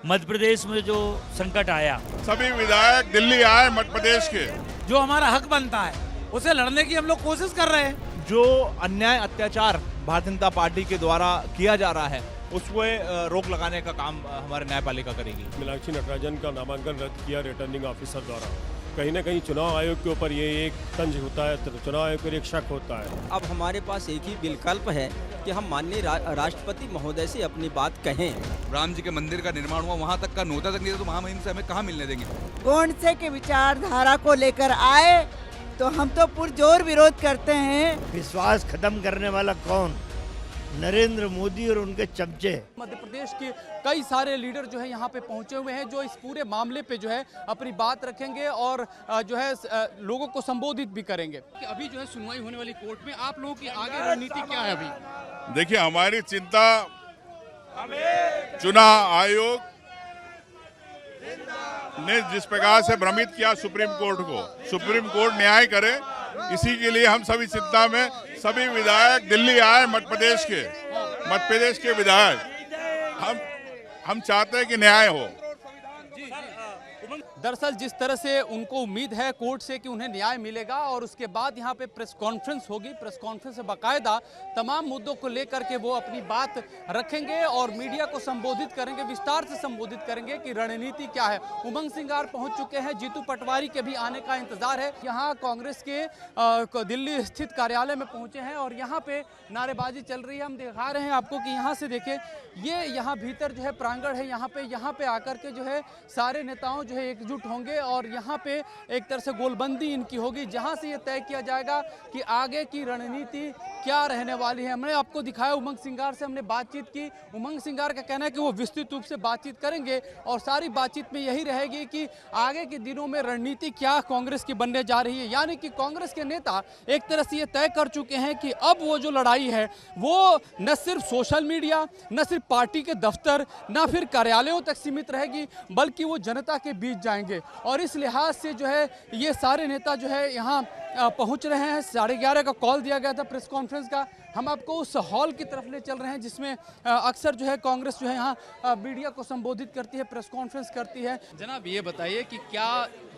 मध्य प्रदेश में जो संकट आया, सभी विधायक दिल्ली आए मध्य प्रदेश के। जो हमारा हक बनता है उसे लड़ने की हम लोग कोशिश कर रहे हैं। जो अन्याय अत्याचार भारतीय जनता पार्टी के द्वारा किया जा रहा है उस पर रोक लगाने का काम हमारे न्यायपालिका करेगी। मीनाक्षी नटराजन का नामांकन रद्द किया रिटर्निंग ऑफिसर द्वारा। कहीं ना कहीं चुनाव आयोग के ऊपर ये एक तंज होता है, तो चुनाव आयोग पर एक शक होता है। अब हमारे पास एक ही विकल्प है कि हम माननीय राष्ट्रपति महोदय से अपनी बात कहें। राम जी के मंदिर का निर्माण हुआ, वहाँ तक का न्योता तक नहीं था, तो महामहिम से हमें कहाँ मिलने देंगे। गोंडसे के विचारधारा को लेकर आए तो हम तो पुरजोर विरोध करते हैं। विश्वास खत्म करने वाला कौन? नरेंद्र मोदी और उनके चमचे। मध्य प्रदेश के कई सारे लीडर जो है यहाँ पे पहुंचे हुए हैं, जो इस पूरे मामले पे जो है अपनी बात रखेंगे और जो है लोगों को संबोधित भी करेंगे। कि अभी जो है सुनवाई होने वाली कोर्ट में आप लोगों की आगे रणनीति क्या है? अभी देखिए, हमारी चिंता चुनाव आयोग ने जिस प्रकार से भ्रमित किया सुप्रीम कोर्ट को, सुप्रीम कोर्ट न्याय करे, इसी के लिए हम सभी चिंता में। सभी विधायक दिल्ली आए मध्य प्रदेश के विधायक। हम चाहते हैं कि न्याय हो। दरअसल जिस तरह से उनको उम्मीद है कोर्ट से कि उन्हें न्याय मिलेगा और उसके बाद यहाँ पे प्रेस कॉन्फ्रेंस होगी, प्रेस कॉन्फ्रेंस से बाकायदा तमाम मुद्दों को लेकर के वो अपनी बात रखेंगे और मीडिया को संबोधित करेंगे, विस्तार से संबोधित करेंगे कि रणनीति क्या है। उमंग सिंगार पहुंच चुके हैं, जीतू पटवारी के भी आने का इंतजार है। यहाँ कांग्रेस के दिल्ली स्थित कार्यालय में पहुंचे हैं और यहाँ पे नारेबाजी चल रही है। हम दिखा रहे हैं आपको कि यहाँ से देखें, ये यहाँ भीतर जो है प्रांगण है, यहाँ पे आकर के जो है सारे नेताओं जो है एकजुट होंगे और यहाँ पे एक तरह से गोलबंदी इनकी होगी, जहाँ से ये तय किया जाएगा कि आगे की रणनीति क्या रहने वाली है। हमने आपको दिखाया, उमंग सिंगार से हमने बातचीत की। उमंग सिंगार का कहना है कि वो विस्तृत रूप से बातचीत करेंगे और सारी बातचीत में यही रहेगी कि आगे के दिनों में रणनीति क्या कांग्रेस की बनने जा रही है। यानी कि कांग्रेस के नेता एक तरह से ये तय कर चुके हैं कि अब वो जो लड़ाई है वो न सिर्फ सोशल मीडिया, न सिर्फ पार्टी के दफ्तर, न फिर कार्यालयों तक सीमित रहेगी, बल्कि वो जनता के बीच जाएंगे। और इस लिहाज से जो है ये सारे नेता जो है यहाँ पहुंच रहे हैं। 11:30 का कॉल दिया गया था प्रेस कॉन्फ्रेंस का। हम आपको उस हॉल की तरफ ले चल रहे हैं जिसमें अक्सर जो है कांग्रेस जो है यहाँ मीडिया को संबोधित करती है, प्रेस कॉन्फ्रेंस करती है। जनाब, ये बताइए कि क्या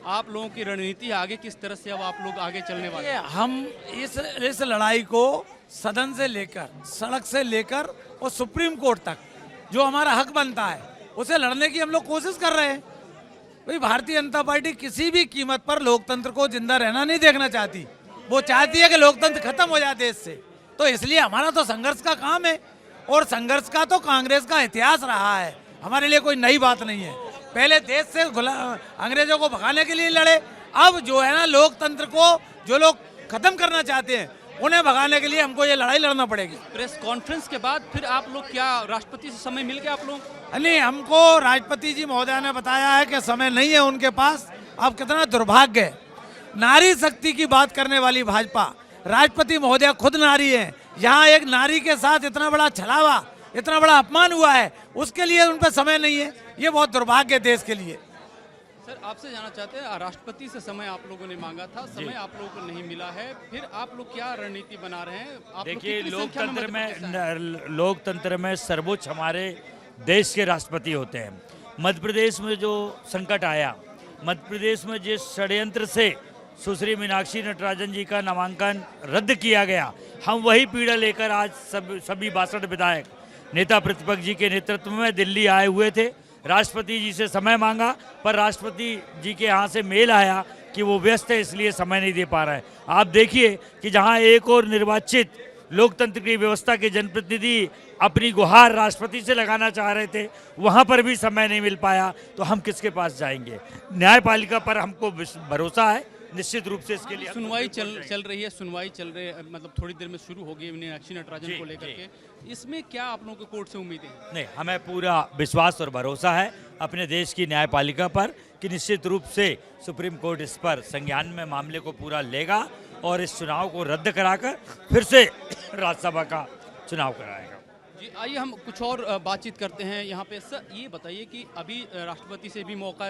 आप लोगों की रणनीति आगे किस तरह से अब आप लोग आगे चलने वाले हैं? हम इस लड़ाई को सदन से लेकर, सड़क से लेकर और सुप्रीम कोर्ट तक जो हमारा हक बनता है उसे लड़ने की हम लोग कोशिश कर रहे हैं। भाई, भारतीय जनता पार्टी किसी भी कीमत पर लोकतंत्र को जिंदा रहना नहीं देखना चाहती। वो चाहती है कि लोकतंत्र खत्म हो जाए देश से। तो इसलिए हमारा तो संघर्ष का काम है और संघर्ष का तो कांग्रेस का इतिहास रहा है। हमारे लिए कोई नई बात नहीं है। पहले देश से अंग्रेजों को भगाने के लिए लड़े, अब जो है ना लोकतंत्र को जो लोग खत्म करना चाहते हैं उन्हें भगाने के लिए हमको ये लड़ाई लड़ना पड़ेगी। प्रेस कॉन्फ्रेंस के बाद फिर आप लोग क्या राष्ट्रपति से समय मिल गया आप लोग? नहीं, हमको राष्ट्रपति जी महोदय ने बताया है कि समय नहीं है उनके पास। अब कितना दुर्भाग्य है, नारी शक्ति की बात करने वाली भाजपा, राष्ट्रपति महोदय खुद नारी है, यहाँ एक नारी के साथ इतना बड़ा छलावा, इतना बड़ा अपमान हुआ है, उसके लिए उन पर समय नहीं है। ये बहुत दुर्भाग्य है देश के लिए। सर, आपसे जानना चाहते हैं, राष्ट्रपति से समय आप लोगों ने मांगा था, समय आप लोगों को नहीं मिला है, फिर आप लोग क्या रणनीति बना रहे हैं? देखिए, लोकतंत्र में सर्वोच्च हमारे देश के राष्ट्रपति होते हैं। मध्य प्रदेश में जो संकट आया, मध्य प्रदेश में जिस षड्यंत्र से सुश्री मीनाक्षी नटराजन जी का नामांकन रद्द किया गया, हम वही पीड़ा लेकर आज सभी 62 विधायक नेता प्रतिपक्ष जी के नेतृत्व में दिल्ली आए हुए थे। राष्ट्रपति जी से समय मांगा, पर राष्ट्रपति जी के यहाँ से मेल आया कि वो व्यस्त है, इसलिए समय नहीं दे पा रहा है। आप देखिए कि जहाँ एक और निर्वाचित लोकतंत्र की व्यवस्था के जनप्रतिनिधि अपनी गुहार राष्ट्रपति से लगाना चाह रहे थे, वहाँ पर भी समय नहीं मिल पाया, तो हम किसके पास जाएंगे? न्यायपालिका पर हमको भरोसा है, निश्चित रूप से इसके लिए सुनवाई चल रही है, मतलब थोड़ी देर में शुरू होगी मीनाक्षी नटराजन को लेकर के। इसमें क्या आप लोगों को कोर्ट से उम्मीद है? नहीं, हमें पूरा विश्वास और भरोसा है अपने देश की न्यायपालिका पर कि निश्चित रूप से सुप्रीम कोर्ट इस पर संज्ञान में मामले को पूरा लेगा और इस चुनाव को रद्द कराकर फिर से राज्यसभा का चुनाव कराएगा। जी, आइए हम कुछ और बातचीत करते हैं यहाँ पे। सर, ये बताइए कि अभी राष्ट्रपति से भी मौका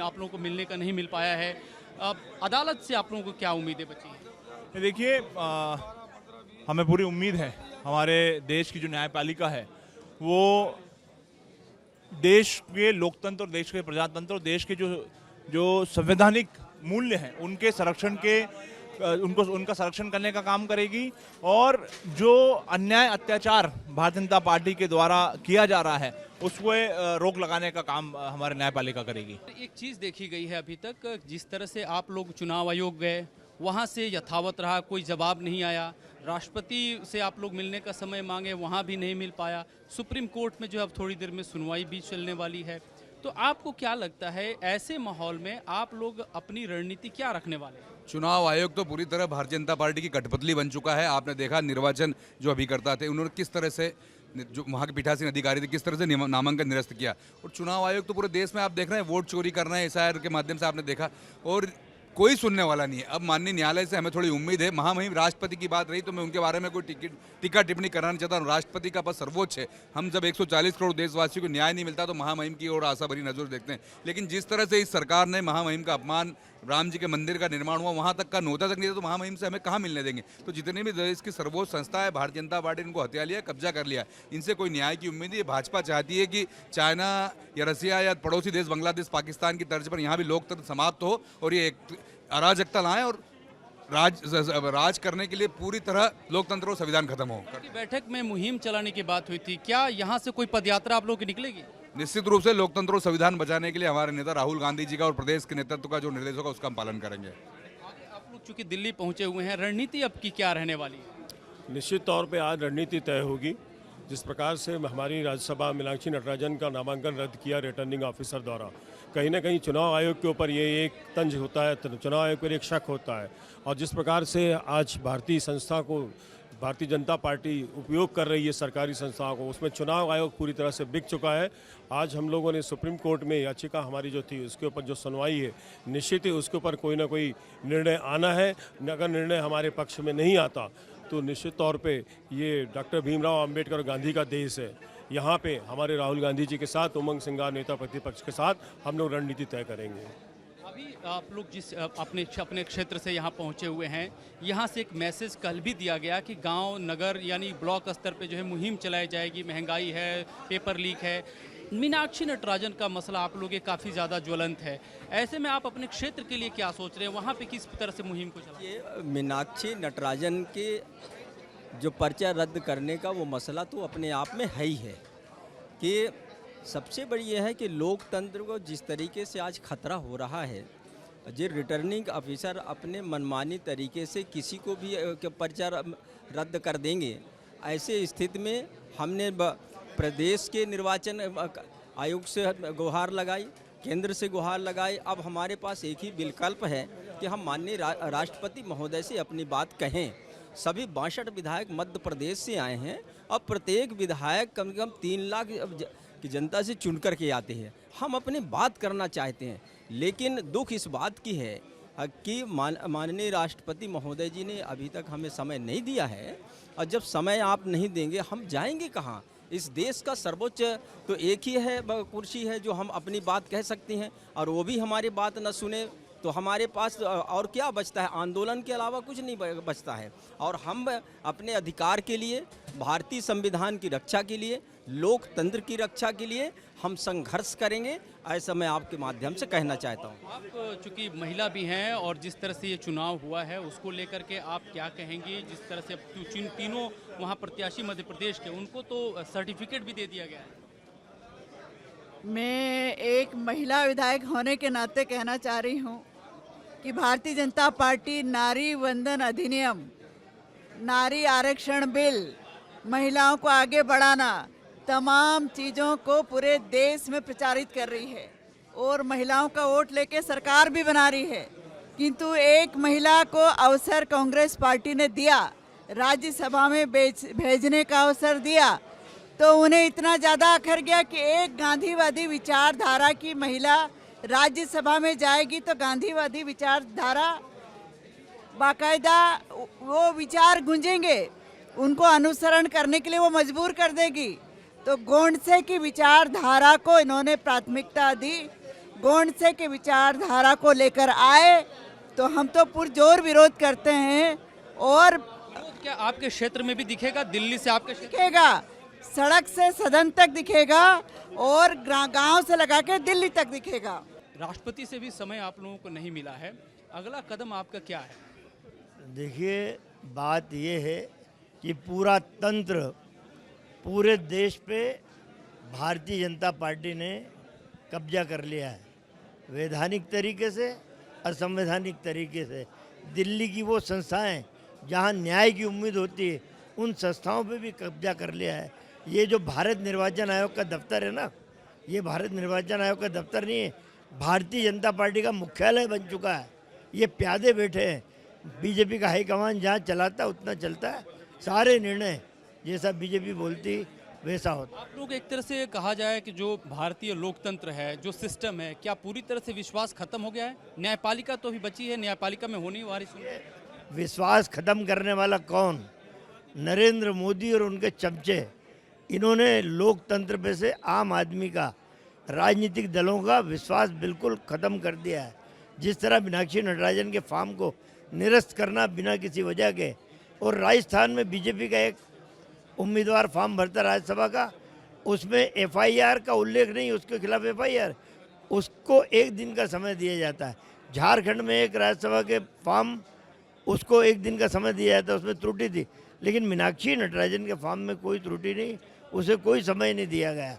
आप लोगों को मिलने का नहीं मिल पाया है, अदालत से आप लोगों को क्या उम्मीदें बची हैं? देखिए, हमें पूरी उम्मीद है हमारे देश की जो न्यायपालिका है वो देश के लोकतंत्र, देश के प्रजातंत्र, देश के जो संवैधानिक मूल्य हैं उनके संरक्षण के उनका संरक्षण करने का काम करेगी। और जो अन्याय अत्याचार भारतीय जनता पार्टी के द्वारा किया जा रहा है उस पर रोक लगाने का काम हमारे न्यायपालिका करेगी। एक चीज़ देखी गई है अभी तक, जिस तरह से आप लोग चुनाव आयोग गए वहाँ से यथावत रहा, कोई जवाब नहीं आया। राष्ट्रपति से आप लोग मिलने का समय मांगे, वहाँ भी नहीं मिल पाया। सुप्रीम कोर्ट में जो अब थोड़ी देर में सुनवाई भी चलने वाली है। तो आपको क्या लगता है ऐसे माहौल में आप लोग अपनी रणनीति क्या रखने वाले हैं? चुनाव आयोग तो पूरी तरह भारतीय जनता पार्टी की कठपुतली बन चुका है। आपने देखा निर्वाचन जो अभिकर्ता थे उन्होंने किस तरह से, जो वहाँ के पीठासीन अधिकारी थे, किस तरह से नामांकन निरस्त किया। और चुनाव आयोग तो पूरे देश में आप देख रहे हैं वोट चोरी कर रहे हैं, SIR के माध्यम से आपने देखा, और कोई सुनने वाला नहीं है। अब माननीय न्यायालय से हमें थोड़ी उम्मीद है। महामहिम राष्ट्रपति की बात रही तो मैं उनके बारे में कोई टीका टिप्पणी करना नहीं चाहता हूँ। राष्ट्रपति का पद सर्वोच्च है। हम जब 140 करोड़ देशवासियों को न्याय नहीं मिलता तो महामहिम की ओर आशा भरी नजर देखते हैं। लेकिन जिस तरह से इस सरकार ने महामहिम का अपमान, राम जी के मंदिर का निर्माण हुआ वहाँ तक का नोता तक नहीं था, तो महामहिम से हमें कहाँ मिलने देंगे। तो जितने भी देश की सर्वोच्च संस्था है भारतीय जनता पार्टी ने इनको हथिया लिया, कब्जा कर लिया। इनसे कोई न्याय की उम्मीद नहीं है। भाजपा चाहती है कि चाइना या रसिया या पड़ोसी देश बांग्लादेश, पाकिस्तान की तर्ज पर यहाँ भी लोकतंत्र समाप्त हो और ये एक अराजकता लाएं और राज करने के लिए पूरी तरह लोकतंत्र और संविधान खत्म हो। बैठक में मुहिम चलाने की बात हुई थी, क्या यहाँ से कोई पदयात्रा आप लोग की निकलेगी? निश्चित रूप से लोकतंत्र और संविधान बचाने के लिए हमारे नेता राहुल गांधी जी का और प्रदेश के नेतृत्व का जो निर्देश होगा उसका हम पालन करेंगे। आप लोग चूंकि दिल्ली पहुंचे हुए हैं, रणनीति अब की क्या रहने वाली है? निश्चित तौर पे आज रणनीति तय होगी। जिस प्रकार से हमारी राज्यसभा मीनाक्षी नटराजन का नामांकन रद्द किया रिटर्निंग ऑफिसर द्वारा, कहीं ना कहीं चुनाव आयोग के ऊपर ये एक तंज होता है, चुनाव आयोग पर एक शक होता है। और जिस प्रकार से आज भारतीय संस्था को भारतीय जनता पार्टी उपयोग कर रही है सरकारी संस्थाओं को, उसमें चुनाव आयोग पूरी तरह से बिक चुका है। आज हम लोगों ने सुप्रीम कोर्ट में याचिका हमारी जो थी उसके ऊपर जो सुनवाई है, निश्चित ही उसके ऊपर कोई ना कोई निर्णय आना है। अगर निर्णय हमारे पक्ष में नहीं आता तो निश्चित तौर पे ये डॉक्टर भीमराव अंबेडकर गांधी का देश है। यहाँ पे हमारे राहुल गांधी जी के साथ, उमंग सिंगार नेता प्रतिपक्ष के साथ हम लोग रणनीति तय करेंगे। अभी आप लोग जिस अपने क्षेत्र से यहाँ पहुँचे हुए हैं, यहाँ से एक मैसेज कल भी दिया गया कि गांव नगर यानी ब्लॉक स्तर पे जो है मुहिम चलाई जाएगी। महंगाई है, पेपर लीक है, मीनाक्षी नटराजन का मसला आप लोग काफ़ी ज़्यादा ज्वलंत है। ऐसे में आप अपने क्षेत्र के लिए क्या सोच रहे हैं, वहाँ पे किस तरह से मुहिम को चला? ये मीनाक्षी नटराजन के जो पर्चा रद्द करने का वो मसला तो अपने आप में है ही है कि सबसे बड़ी ये है कि लोकतंत्र को जिस तरीके से आज खतरा हो रहा है, जो रिटर्निंग ऑफिसर अपने मनमानी तरीके से किसी को भी पर्चा रद्द कर देंगे, ऐसे स्थिति में हमने प्रदेश के निर्वाचन आयोग से गुहार लगाई, केंद्र से गुहार लगाई। अब हमारे पास एक ही विकल्प है कि हम माननीय राष्ट्रपति महोदय से अपनी बात कहें। सभी 62 विधायक मध्य प्रदेश से आए हैं। अब प्रत्येक विधायक कम से कम 3 लाख की जनता से चुन कर के आते हैं। हम अपनी बात करना चाहते हैं, लेकिन दुख इस बात की है कि माननीय राष्ट्रपति महोदय जी ने अभी तक हमें समय नहीं दिया है। और जब समय आप नहीं देंगे हम जाएंगे कहाँ? इस देश का सर्वोच्च तो एक ही है कुर्सी है जो हम अपनी बात कह सकते हैं, और वो भी हमारी बात न सुने तो हमारे पास और क्या बचता है? आंदोलन के अलावा कुछ नहीं बचता है। और हम अपने अधिकार के लिए, भारतीय संविधान की रक्षा के लिए, लोकतंत्र की रक्षा के लिए हम संघर्ष करेंगे, ऐसा मैं आपके माध्यम से कहना चाहता हूँ। आप चूँकि महिला भी हैं और जिस तरह से ये चुनाव हुआ है उसको लेकर के आप क्या कहेंगी? जिस तरह से तीनों वहाँ प्रत्याशी मध्य प्रदेश के, उनको तो सर्टिफिकेट भी दे दिया गया है। मैं एक महिला विधायक होने के नाते कहना चाह रही हूँ कि भारतीय जनता पार्टी नारी वंदन अधिनियम, नारी आरक्षण बिल, महिलाओं को आगे बढ़ाना, तमाम चीज़ों को पूरे देश में प्रचारित कर रही है और महिलाओं का वोट लेके सरकार भी बना रही है। किंतु एक महिला को अवसर कांग्रेस पार्टी ने दिया, राज्यसभा में भेजने का अवसर दिया, तो उन्हें इतना ज़्यादा अखर गया कि एक गांधीवादी विचारधारा की महिला राज्यसभा में जाएगी तो गांधीवादी विचारधारा बाकायदा वो विचार गूंजेंगे, उनको अनुसरण करने के लिए वो मजबूर कर देगी। तो गोंडसे की विचारधारा को इन्होंने प्राथमिकता दी, गोंडसे की विचारधारा को लेकर आए तो हम तो पुरजोर विरोध करते हैं। और क्या आपके क्षेत्र में भी दिखेगा? दिल्ली से आपके दिखेगा, सड़क से सदन तक दिखेगा और गांव से लगा के दिल्ली तक दिखेगा। राष्ट्रपति से भी समय आप लोगों को नहीं मिला है, अगला कदम आपका क्या है? देखिए, बात ये है कि पूरा तंत्र पूरे देश पे भारतीय जनता पार्टी ने कब्जा कर लिया है, वैधानिक तरीके से, असंवैधानिक तरीके से। दिल्ली की वो संस्थाएं जहां न्याय की उम्मीद होती है, उन संस्थाओं पे भी कब्जा कर लिया है। ये जो भारत निर्वाचन आयोग का दफ्तर है ना, ये भारत निर्वाचन आयोग का दफ्तर नहीं है, भारतीय जनता पार्टी का मुख्यालय बन चुका है। ये प्यादे बैठे हैं, बीजेपी का हाईकमान जहाँ चलाता है उतना चलता है, सारे निर्णय जैसा बीजेपी बोलती वैसा होता। आप लोग एक तरह से कहा जाए कि जो भारतीय लोकतंत्र है, जो सिस्टम है, क्या पूरी तरह से विश्वास खत्म हो गया है? न्यायपालिका तो अभी बची है, न्यायपालिका में होने वाली विश्वास खत्म करने वाला कौन? नरेंद्र मोदी और उनके चमचे। इन्होंने लोकतंत्र पे से आम आदमी का, राजनीतिक दलों का विश्वास बिल्कुल खत्म कर दिया है। जिस तरह मीनाक्षी नटराजन के फार्म को निरस्त करना बिना किसी वजह के, और राजस्थान में बीजेपी का एक उम्मीदवार फॉर्म भरता राज्यसभा का, उसमें एफआईआर का उल्लेख नहीं, उसके खिलाफ एफआईआर, उसको 1 दिन का समय दिया जाता है। झारखंड में एक राज्यसभा के फॉर्म, उसको 1 दिन का समय दिया जाता है, उसमें त्रुटि थी। लेकिन मीनाक्षी नटराजन के फॉर्म में कोई त्रुटि नहीं, उसे कोई समय नहीं दिया गया।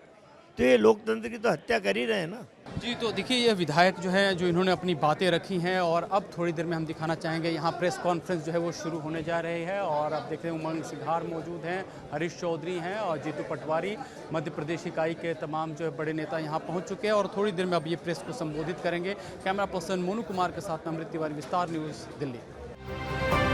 तो ये लोकतंत्र की तो हत्या कर ही रहे हैं ना। जी, तो देखिए ये विधायक जो है, जो इन्होंने अपनी बातें रखी हैं, और अब थोड़ी देर में हम दिखाना चाहेंगे यहाँ प्रेस कॉन्फ्रेंस जो है वो शुरू होने जा रही है। और अब देख रहे हैं उमंग सिघार मौजूद हैं, हरीश चौधरी हैं और जीतू पटवारी, मध्य प्रदेश इकाई के तमाम जो है बड़े नेता यहाँ पहुँच चुके हैं और थोड़ी देर में अब ये प्रेस को संबोधित करेंगे। कैमरा पर्सन मोनू कुमार के साथ अमृत तिवारी, विस्तार न्यूज़, दिल्ली।